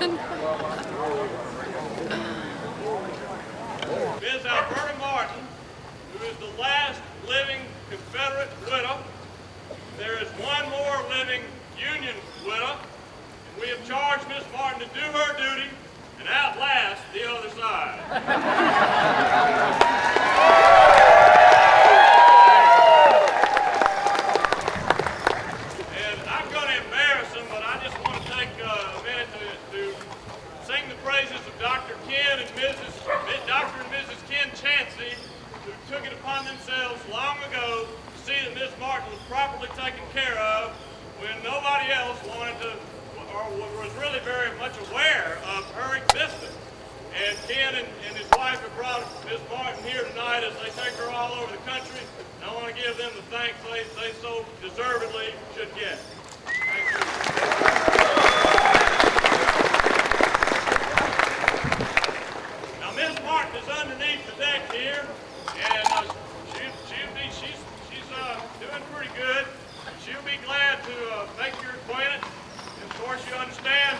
Ms. Alberta Martin, who is the last living Confederate widow. There is one more living Union widow, and we have charged Ms. Martin to do her duty and outlast the other side. And I'm going to embarrass them, but I just want to take a minute to sing the praises of Dr. and Mrs. Ken Chansey, who took it upon themselves long ago to see that Miss Martin was properly taken care of when nobody else wanted to or was really very much aware of her existence. And Ken and his wife have brought Miss Martin here tonight as they take her all over the country. And I want to give them the thanks they so deservedly should get. Thank you. Now, Miss Martin is underneath the deck here, and she's doing pretty good. She'll be glad to make your acquaintance. And of course, you understand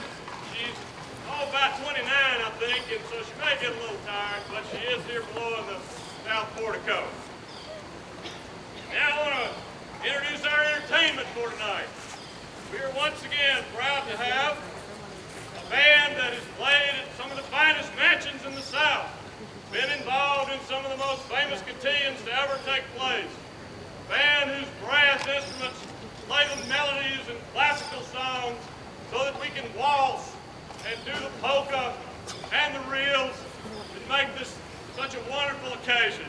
she's about 29, I think, and so she may get a little tired, but she is here below in the South Portico. Now I want to introduce our entertainment for tonight. We are once again proud to have a band that has played at some of the finest mansions in the South, been involved in some of the most famous cotillions to ever take place. A band whose brass instruments play the melodies and classical songs so that we can waltz and do the polka and the reels and make this such a wonderful occasion.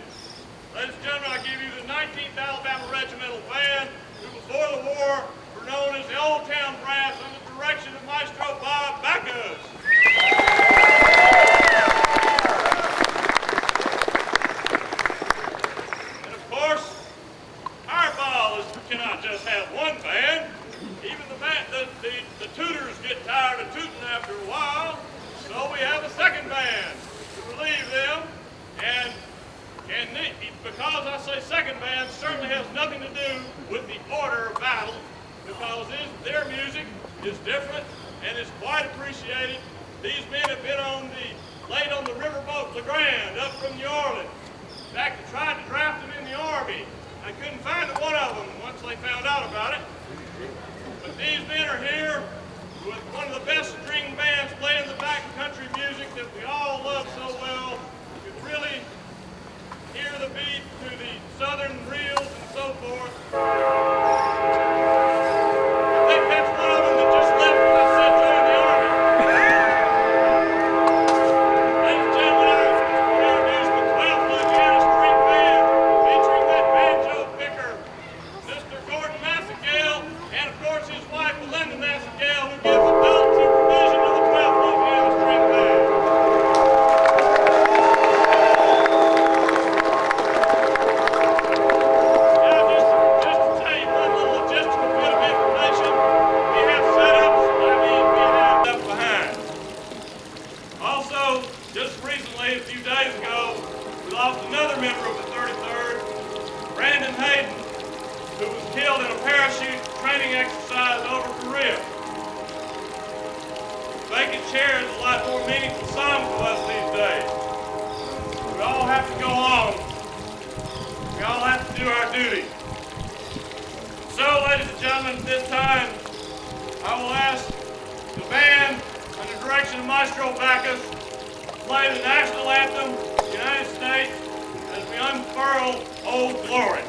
Ladies and gentlemen, I give you the 19th Alabama Regimental Band, who before the war were known as the Old Town Brass under the direction of Maestro Bob Backus. And of course, our ball is we cannot just have one band. Even the tutors get tired of tooting after a while, so we have a second band to relieve them. And because I say second band, certainly has nothing to do with the order of battle, because their music is different and is quite appreciated. These men have been laid on the riverboat LeGrand up from New Orleans. In fact, they tried to draft them in the Army. I couldn't find one of them once they found out about it. But these men are here with one of the best string bands playing the backcountry music that we all love so well. You can really hear the beat to the southern reels and so forth. I think that's one of them that just left when I said join the Army. Ladies and gentlemen, I introduce the 12th Louisiana String Band, featuring that banjo picker, Mr. Gordon Massengale, and of course his wife, Belinda Massengale, who gives adult supervision to the 12th Louisiana String Band. Now, just to tell you one little logistical bit of information, we have setups, we have left behind. Also, just recently, a few days ago, we lost another member of the 33rd, Brandon Hayden, who was killed in a parachute training exercise over Korea. Vacant chair is a lot more meaningful song to us these days. We all have to go on. We all have to do our duty. So, ladies and gentlemen, at this time, I will ask the band, under the direction of Maestro Backus, to play the national anthem of the United States as we unfurl Old Glory.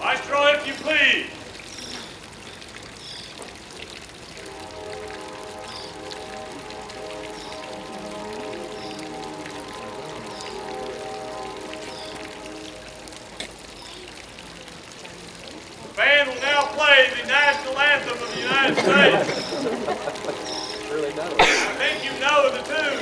Maestro, if you please. The band will now play the national anthem of the United States. I think you know the tune.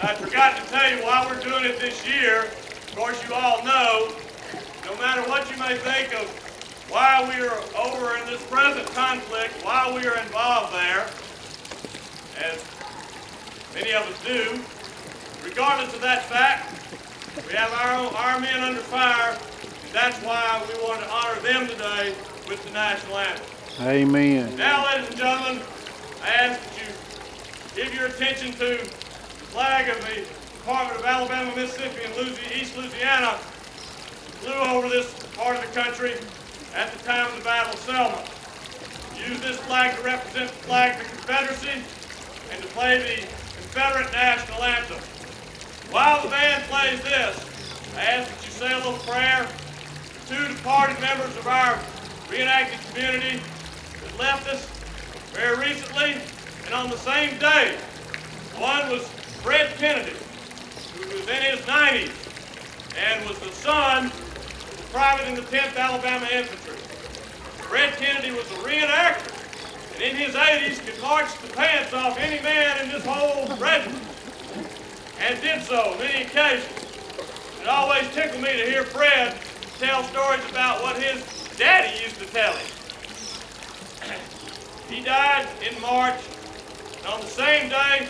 I forgot to tell you why we're doing it this year. Of course, you all know, no matter what you may think of why we are over in this present conflict, why we are involved there, as many of us do, regardless of that fact, we have our men under fire, and that's why we want to honor them today with the national anthem. Amen. Now, ladies and gentlemen, I ask that you give your attention to the flag of the Department of Alabama, Mississippi, and East Louisiana, flew over this part of the country at the time of the Battle of Selma. Use this flag to represent the flag of the Confederacy and to play the Confederate national anthem. While the band plays this, I ask that you say a little prayer for two departed members of our reenacted community that left us very recently and on the same day. One was Fred Kennedy, who was in his 90s and was the son of a private in the 10th Alabama Infantry. Fred Kennedy was a reenactor, and in his 80s could march the pants off any man in this whole regiment, and did so on many occasions. It always tickled me to hear Fred tell stories about what his daddy used to tell him. He died in March, and on the same day,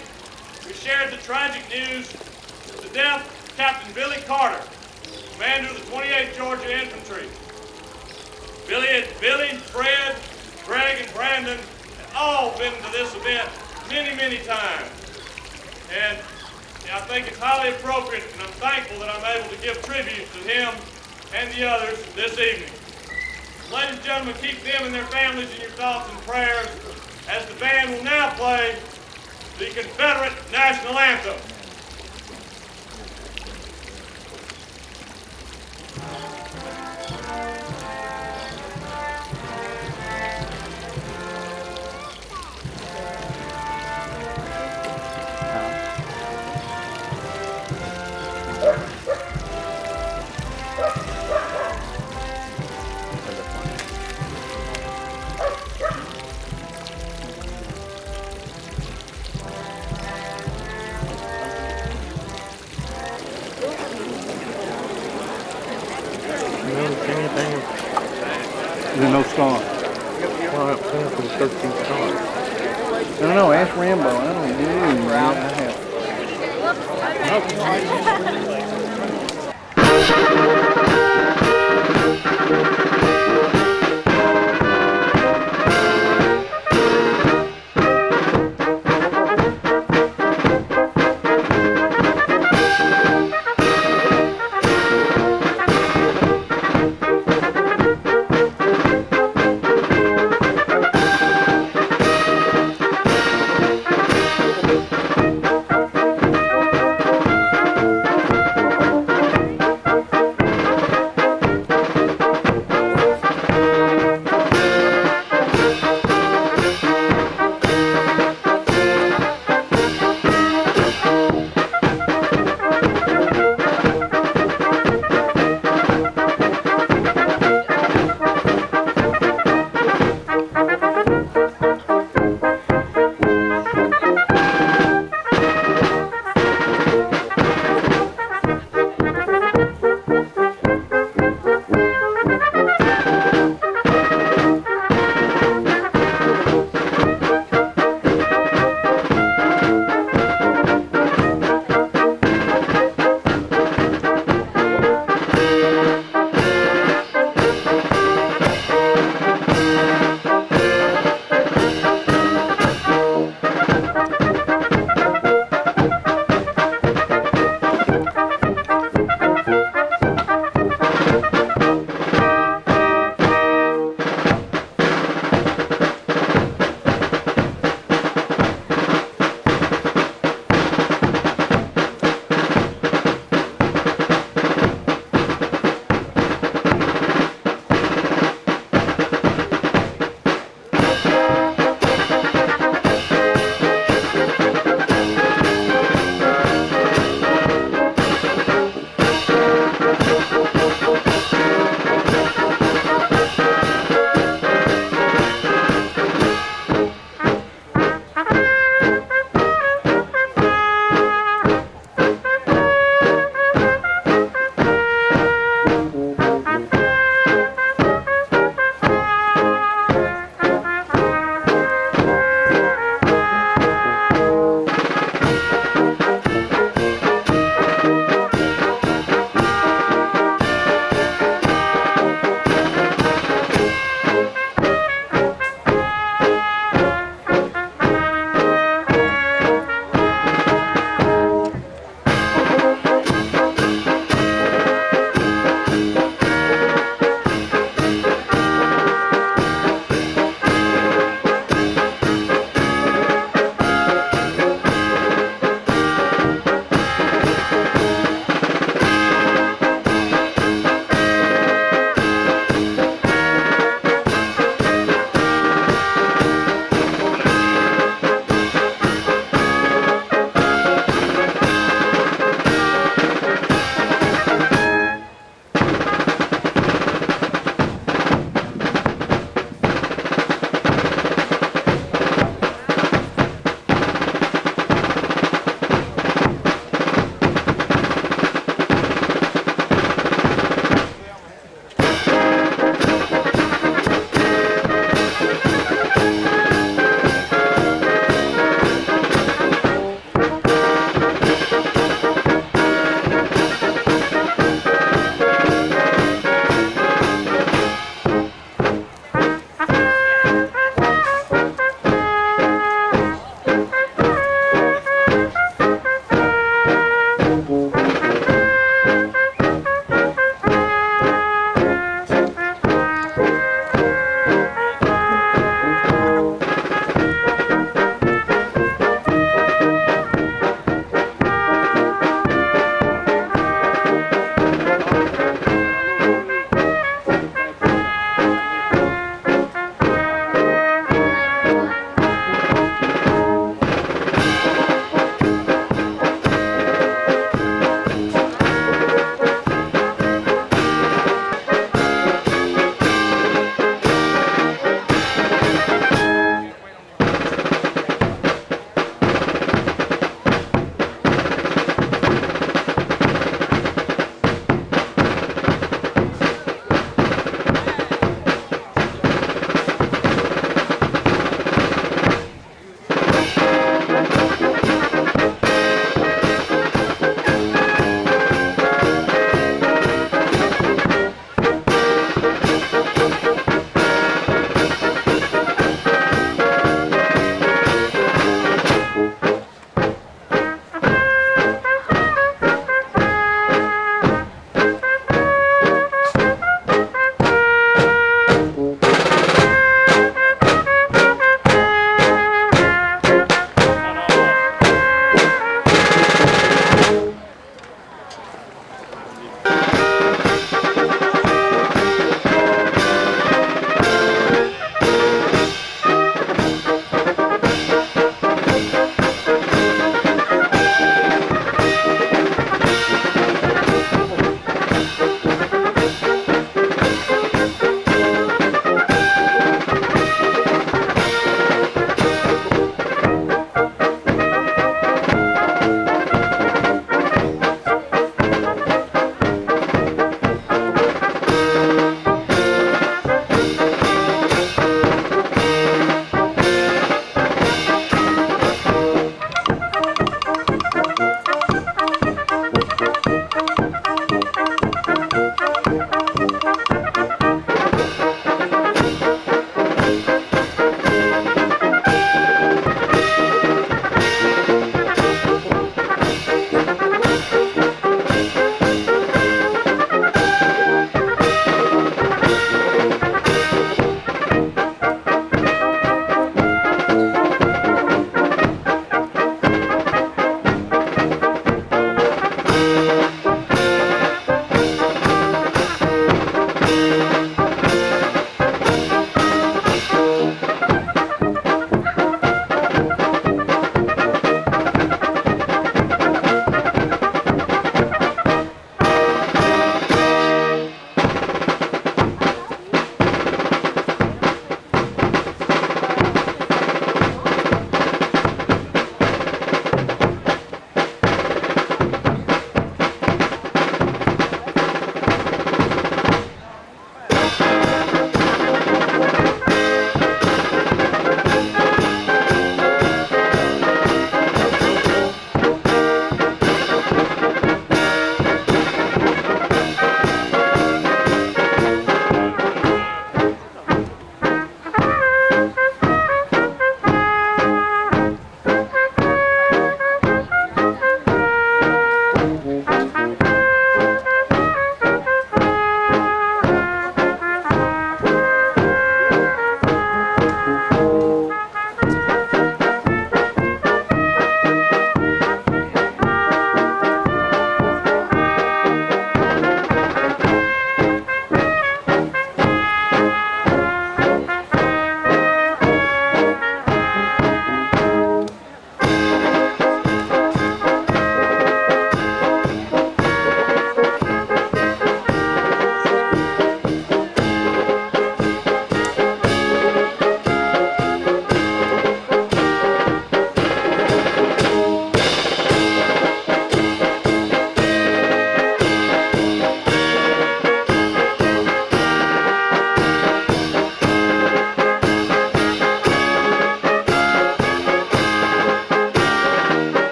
we shared the tragic news of the death of Captain Billy Carter, commander of the 28th Georgia Infantry. Billy, Fred, Greg, and Brandon had all been to this event many, many times. And I think it's highly appropriate, and I'm thankful that I'm able to give tribute to him and the others this evening. Ladies and gentlemen, keep them and their families in your thoughts and prayers as the band will now play the Confederate National Anthem. There's no star. Well, I'm playing for the 13th star. I don't know, ask Rambo. I don't know.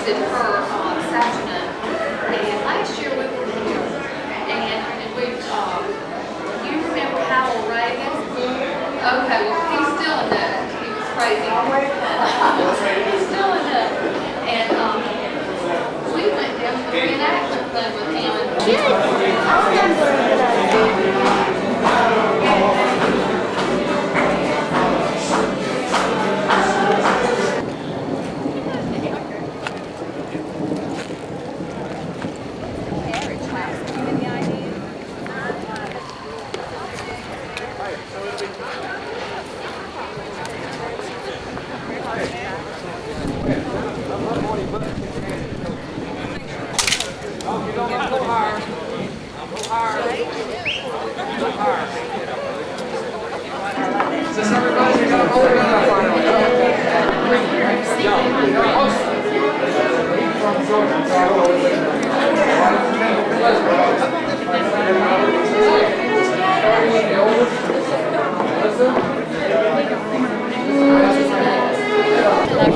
visited her this afternoon. And last year we were here, and we, you remember Howell Reagan? Okay, well, he's still a nut. He was crazy. He's still a nut. And we went down to the reenactment thing with him.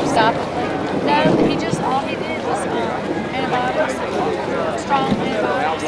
Stop. No, he just, all he did was antibiotics, strong antibiotics.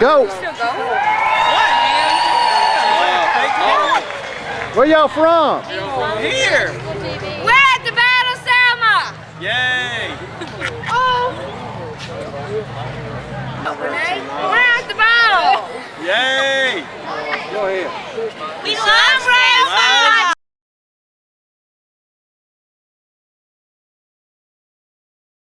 Go! Where y'all from? Here! We're at the Battle of Selma! Yay! Oh! We're at the battle! Yay! Go ahead.